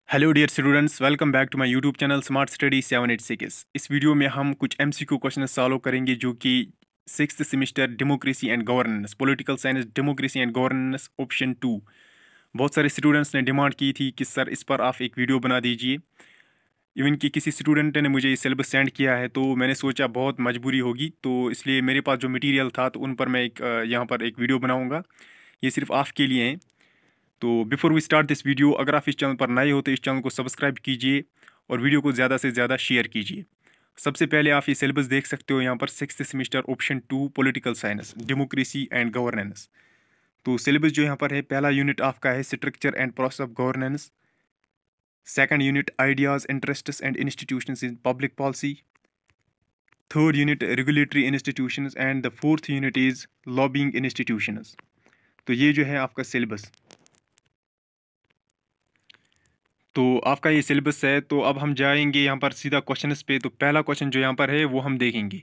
Hello dear students, welcome back to my YouTube channel smart study 786। इस video में हम कुछ एमसीक्यू क्वेश्चन सॉल्व करेंगे जो कि sixth semester democracy and governance, political science democracy and governance option 2। बहुत सारे स्टूडेंट्स ने डिमांड की थी कि सर इस पर आप एक वीडियो बना दीजिए। इवन कि किसी स्टूडेंट ने मुझे सिलेबस सेंड किया है, तो मैंने सोचा बहुत मजबूरी होगी, तो इसलिए मेरे पास जो मटेरियल था तो उन पर मैं यहाँ पर एक वीडियो बनाऊँगा। ये सिर्फ आपके लिए हैं। तो before we start this video, अगर आप इस चैनल पर नए हो तो इस चैनल को सब्सक्राइब कीजिए और वीडियो को ज़्यादा से ज़्यादा शेयर कीजिए। सबसे पहले आप ये सिलेबस देख सकते हो यहाँ पर sixth semester option 2 political science democracy and governance. तो सिलेबस जो यहाँ पर है, पहला यूनिट आपका है structure and process of governance. Second unit ideas, interests and institutions in public policy. Third unit regulatory institutions and the fourth unit is lobbying institutions. तो ये जो है आपका सिलेबस। तो आपका ये सिलेबस है। तो अब हम जाएंगे यहाँ पर सीधा क्वेश्चंस पे। तो पहला क्वेश्चन जो यहाँ पर है वो हम देखेंगे।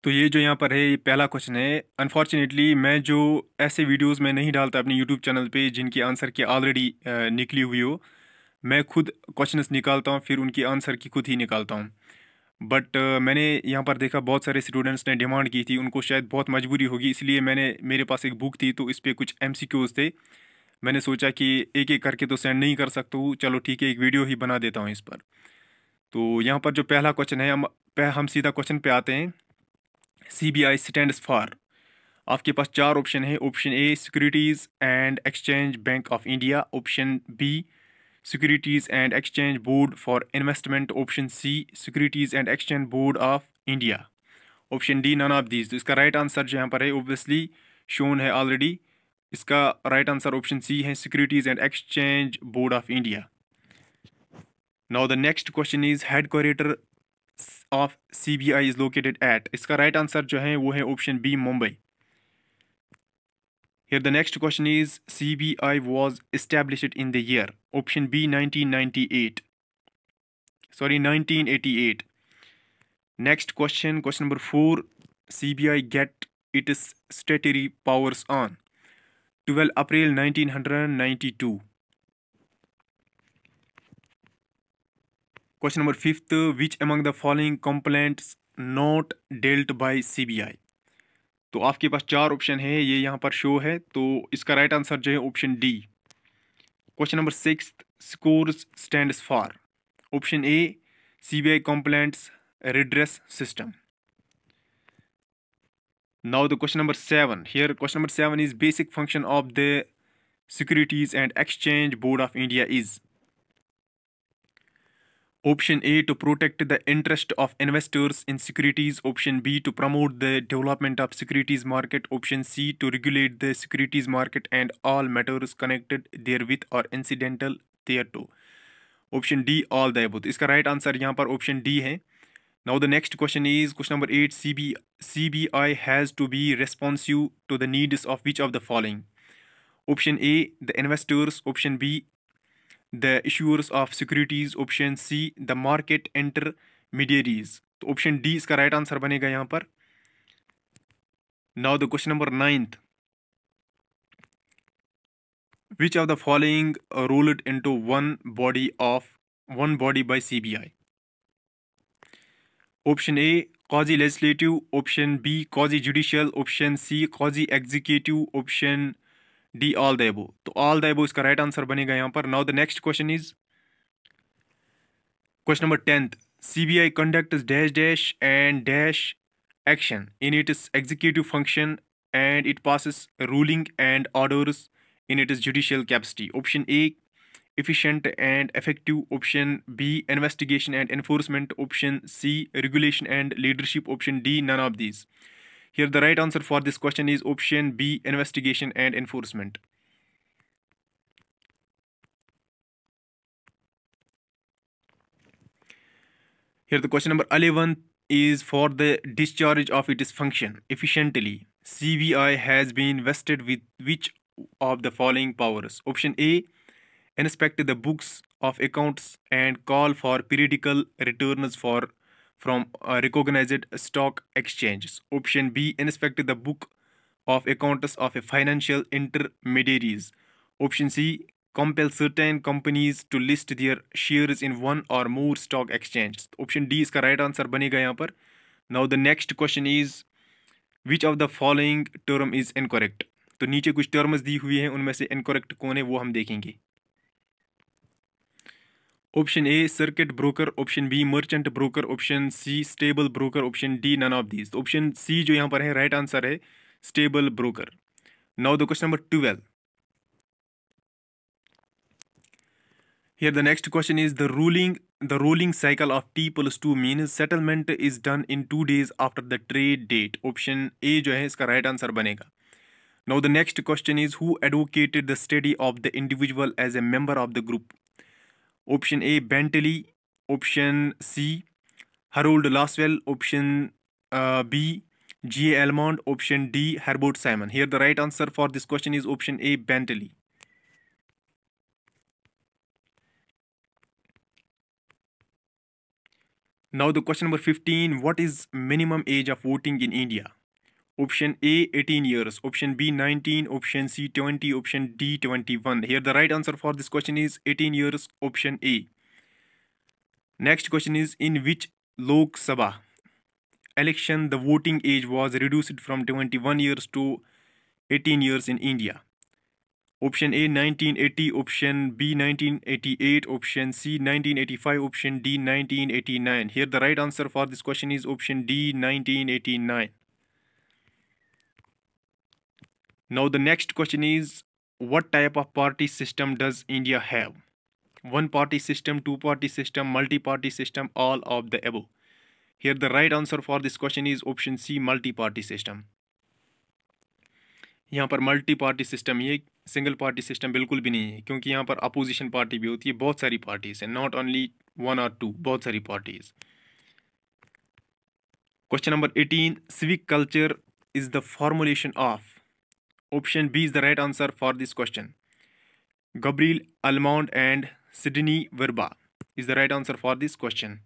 तो ये जो यहाँ पर है, ये पहला क्वेश्चन है। अनफॉर्चुनेटली मैं जो ऐसे वीडियोस में नहीं डालता अपने यूट्यूब चैनल पे जिनकी आंसर की ऑलरेडी निकली हुई हो। मैं खुद क्वेश्चंस निकालता हूँ, फिर उनकी आंसर की खुद ही निकालता हूँ। बट मैंने यहाँ पर देखा बहुत सारे स्टूडेंट्स ने डिमांड की थी, उनको शायद बहुत मजबूरी होगी, इसलिए मेरे पास एक बुक थी, तो इस पर कुछ एमसीक्यूज थे। मैंने सोचा कि एक एक करके तो सेंड नहीं कर सकता हूँ, चलो ठीक है एक वीडियो ही बना देता हूँ इस पर। तो यहाँ पर जो पहला क्वेश्चन है, हम सीधा क्वेश्चन पे आते हैं। सीबीआई स्टैंड्स फॉर, आपके पास चार ऑप्शन है। Option A securities and exchange bank of India, option B securities and exchange board for investment, option C securities and exchange board of India, option D none of these. तो इसका right answer जो यहाँ पर है obviously shown है already. इसका right answer option C है, securities and exchange board of India. Now the next question is headquarter of CBI is located at. इसका राइट आंसर जो है वो है option B, Mumbai. Here the next question is CBI was established in the year, option B 1998, sorry 1988. Next question, question number 4, CBI get its statutory powers on 12 April 1992. Question number 5th, which among the following complaints not dealt by CBI? तो आपके पास चार option है, ये यहाँ पर show है। तो इसका राइट आंसर जो है option D. Question number 6, scores stands for, option A CBI complaints redress system. Now the question number 7. Here question number 7 is basic function of the Securities and Exchange Board of India is. Option A to protect the interest of investors in securities, option B to promote the development of securities market, option C to regulate the securities market and all matters connected therewith or incidental thereto, option D all the above। इसका right answer यहाँ पर option D है। Now the next question is question number 8, CBI has to be responsive to the needs of which of the following? Option A the investors, option B the issuers of securities, option C the market intermediaries. तो option D इसका right answer बनेगा यहाँ पर। Now the question number 9th, which of the following ruled into one body by CBI? Option A quasi legislative, option B quasi judicial, option C quasi executive, option D all the above. तो all the above इसका right answer बनेगा यहाँ पर। Now the next question is question number 10th, CBI conducts dash dash and dash action in its executive function and it passes ruling and orders in its judicial capacity. Option A efficient and effective, option B investigation and enforcement, option C regulation and leadership, option D none of these. Here the right answer for this question is option B investigation and enforcement. Here the question number 11 is for the discharge of its function efficiently, CBI has been vested with which of the following powers? Option A inspect the books of accounts and call for periodical returns from recognized stock exchanges. Option B inspect the book of accounts of a financial intermediaries. Option C compel certain companies to list their shares in one or more stock exchanges. Option D इसका right answer बनेगा यहाँ पर. Now the next question is which of the following term is incorrect. तो नीचे कुछ terms दी हुई हैं, उनमें से इनकरेक्ट कौन है वो हम देखेंगे. Option A circuit broker, option B merchant broker, option C stable broker, option D none of these. Option C जो यहाँ पर है राइट आंसर है stable broker. Now the question number 12. Here the next question is the rolling cycle of T plus 2 means settlement is done in 2 days after the trade date. Option A जो है इसका right answer बनेगा. Now the next question is who advocated the study of the individual as a member of the group. Option A Bentley, option C Harold Laswell, option B G. A. Almond, option D Herbert Simon. Here the right answer for this question is option A Bentley. Now the question number 15. What is minimum age of voting in India? Option A 18 years, option B 19, option C 20, option D 21. Here the right answer for this question is 18 years, option A. Next question is in which Lok Sabha election the voting age was reduced from 21 years to 18 years in India? Option A 1980, option B 1988, option C 1985, option D 1989. Here the right answer for this question is option D 1989. Now the next question is what type of party system does India have? One party system, two party system, multi party system, all of the above. Here the right answer for this question is option C multi party system. यहाँ पर multi party system, ये single party system बिल्कुल भी नहीं है, क्योंकि यहाँ पर अपोजिशन पार्टी भी होती है, बहुत सारी पार्टीज हैं, नॉट ओनली वन और टू, बहुत सारी parties. Question number 18. Civic culture is the formulation of. Option B is the right answer for this question. Gabriel Almond and Sidney Verba is the right answer for this question.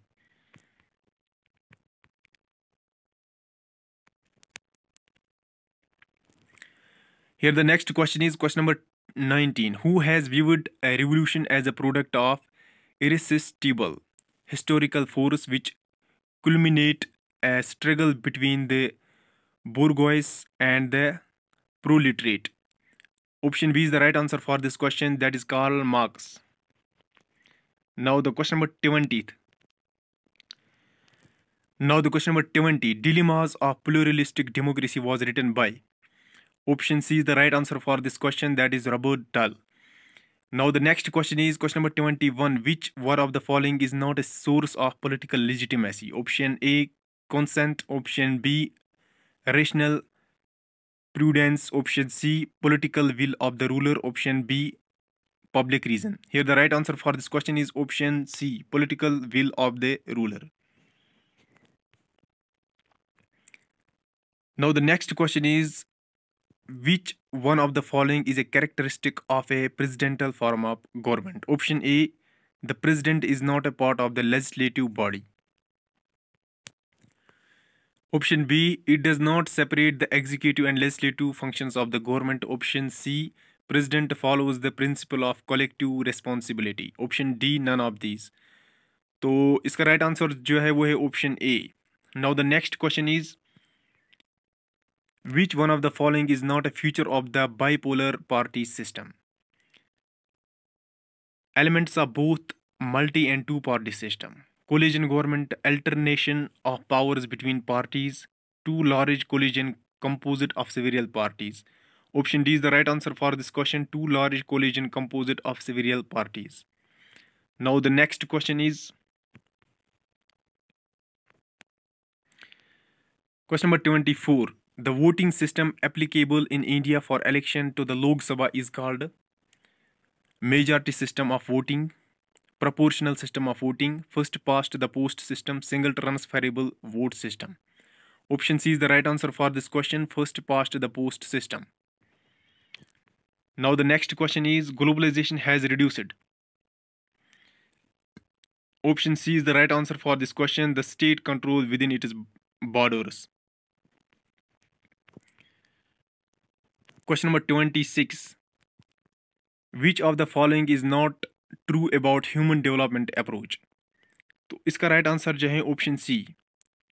Here the next question is question number 19. Who has viewed a revolution as a product of irresistible historical force which culminate a struggle between the bourgeois and the proletariat? Option B is the right answer for this question, that is Karl Marx. Now the question number 20. Now the question number 20. Dilemmas of Pluralistic Democracy was written by. Option C is the right answer for this question, that is Robert Dahl. Now the next question is question number 21. Which one of the following is not a source of political legitimacy? Option A consent, option B rational prudence, option C political will of the ruler, option B public reason. Here the right answer for this question is option C political will of the ruler. Now the next question is which one of the following is a characteristic of a presidential form of government? Option A, the president is not a part of the legislative body. Option B, it does not separate the executive and legislative functions of the government. Option C, president follows the principle of collective responsibility. Option D, none of these. तो इसका right answer जो है वो है option A. Now the next question is which one of the following is not a feature of the bipolar party system? Elements of both multi and two party system. Coalition government, alternation of powers between parties, two large coalition composite of several parties. Option D is the right answer for this question, two large coalition composite of several parties. Now the next question is question number 24. The voting system applicable in India for election to the Lok Sabha is called majority system of voting, proportional system of voting, first past the post system, single transferable vote system. Option C is the right answer for this question, first past the post system. Now the next question is globalization has reduced. Option C is the right answer for this question, the state control within its borders. Question number 26. Which of the following is not true about human development approach? तो इसका right answer जो है option C,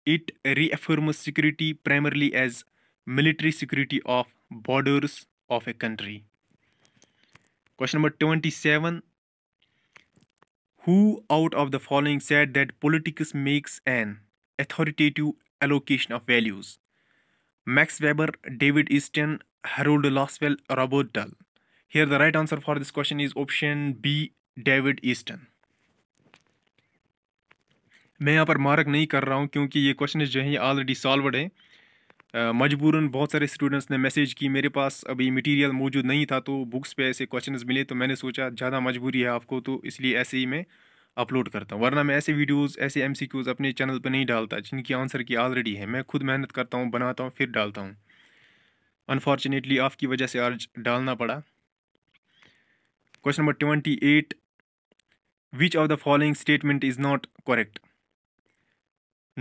it reaffirms security primarily as military security of borders of a country. Question number 27, who out of the following said that politics makes an authoritative allocation of values? Max Weber, David Easton, Harold Laswell, Robert Dahl. Here the right answer for this question is option B, David Easton. मैं यहाँ पर mark नहीं कर रहा हूँ क्योंकि ये question जो है ऑलरेडी सॉल्वड है। मजबूरन बहुत सारे स्टूडेंट्स ने मैसेज की, मेरे पास अभी मटेरियल मौजूद नहीं था तो बुक्स पे ऐसे क्वेश्चंस मिले तो मैंने सोचा ज़्यादा मजबूरी है आपको तो इसलिए ऐसे ही मैं अपलोड करता हूँ, वरना मैं ऐसे वीडियोस ऐसे एमसीक्यूज अपने चैनल पर नहीं डालता जिनकी आंसर की ऑलरेडी है। मैं खुद मेहनत करता हूँ, बनाता हूँ, फिर डालता हूँ। अनफॉर्चुनेटली आपकी वजह से आज डालना पड़ा। Question number 28, which of the following statement is not correct?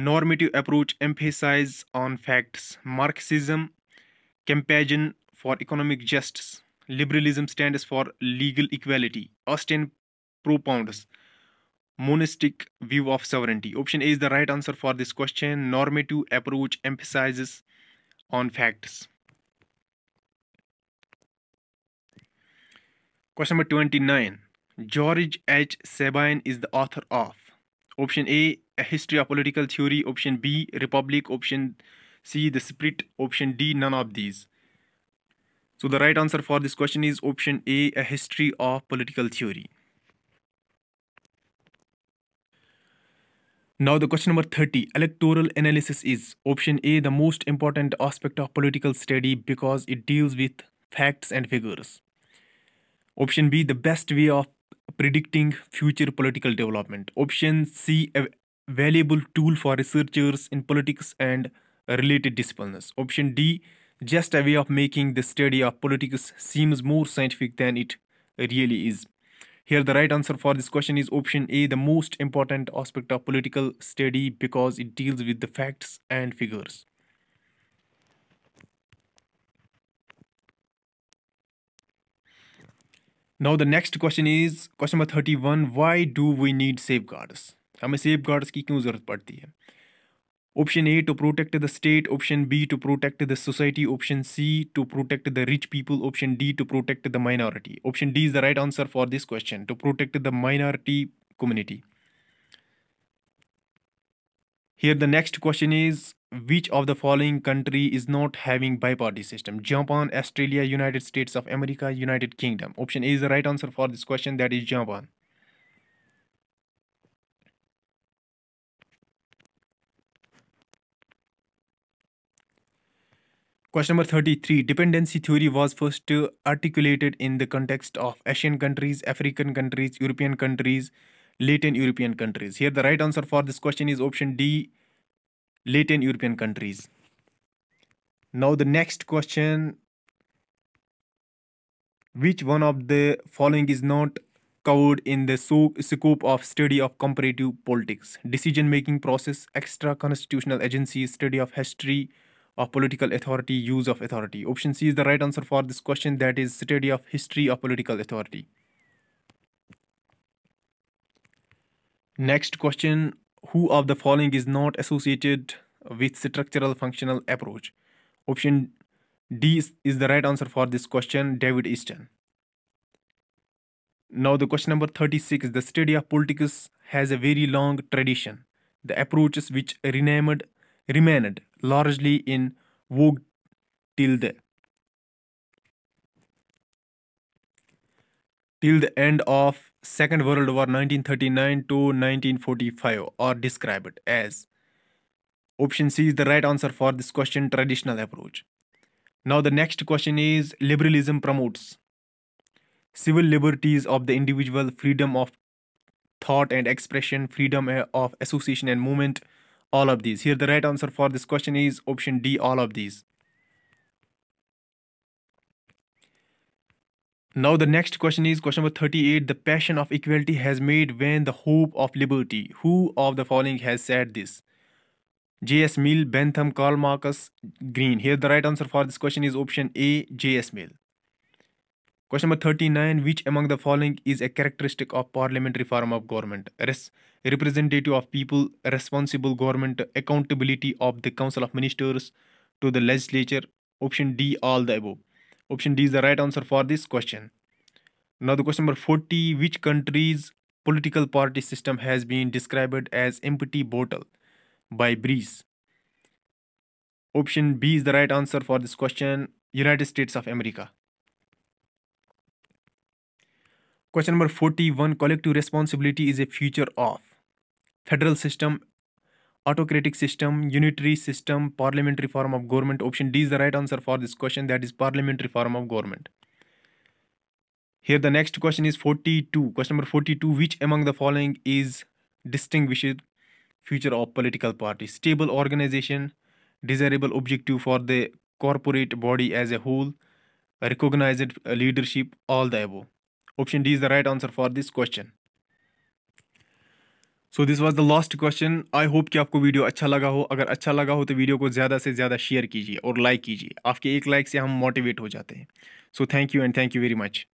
Normative approach emphasizes on facts. Marxism campaign for economic justice. Liberalism stands for legal equality. Austin propounds monistic view of sovereignty. Option A is the right answer for this question. Normative approach emphasizes on facts. Question number 29. George H. Sabine is the author of. Option A history of political theory. Option B, Republic. Option C, The Spirit. Option D, none of these. So the right answer for this question is option A, a history of political theory. Now the question number 30, electoral analysis is option A, the most important aspect of political study because it deals with facts and figures. Option B, the best way of predicting future political development. Option C, a valuable tool for researchers in politics and related disciplines. Option D, just a way of making the study of politics seems more scientific than it really is. Here the right answer for this question is option A, the most important aspect of political study because it deals with the facts and figures. Now the next question is question number 31, why do we need safeguards? हमें safeguards की क्यों ज़रूरत पड़ती है? Option A, to protect the state. Option B, to protect the society. Option C, to protect the rich people. Option D, to protect the minority. Option D is the right answer for this question, to protect the minority community. Here the next question is, which of the following country is not having biparty system? Japan, Australia, United States of America, United Kingdom. Option A is the right answer for this question, that is Japan. Question number 33, dependency theory was first articulated in the context of Asian countries, African countries, European countries, Latin European countries. Here the right answer for this question is option D, Latin European countries. Now the next question, which one of the following is not covered in the scope of study of comparative politics? Decision making process, extra constitutional agencies, study of history of political authority, use of authority. Option C is the right answer for this question, that is study of history of political authority. Next question, who of the following is not associated with structural functional approach? Option D is the right answer for this question, David Easton. Now the question number 36, the study of politics has a very long tradition. The approaches which remained largely in vogue till the end of Second World War 1939 to 1945 are described as. Option C is the right answer for this question, traditional approach. Now the next question is, liberalism promotes civil liberties of the individual, freedom of thought and expression, freedom of association and movement, all of these. Here the right answer for this question is option D, all of these. Now the next question is question number 38, the passion of equality has made vain the hope of liberty. Who of the following has said this? J.S. Mill, Bentham, Karl Marx, Green. Here the right answer for this question is option A, J.S. Mill. Question number 39. Which among the following is a characteristic of parliamentary form of government? Representative of people, responsible government, accountability of the Council of Ministers to the legislature. Option D, all the above. Option D is the right answer for this question. Now the question number 40. Which country's political party system has been described as empty bottle by Breeze? Option B is the right answer for this question. United States of America. Question number 41. Collective responsibility is a feature of federal system, autocratic system, unitary system, parliamentary form of government. Option D is the right answer for this question. That is parliamentary form of government. Here the next question is 42. Question number 42. Which among the following is distinguished feature of political party? Stable organization, desirable objective for the corporate body as a whole, recognized leadership, all the above. Option D is the right answer for this question. So this was the last question. I hope कि आपको video अच्छा लगा हो. अगर अच्छा लगा हो तो वीडियो को ज़्यादा से ज़्यादा शेयर कीजिए और लाइक कीजिए. आपके एक लाइक से हम मोटिवेट हो जाते हैं. So thank you and thank you very much.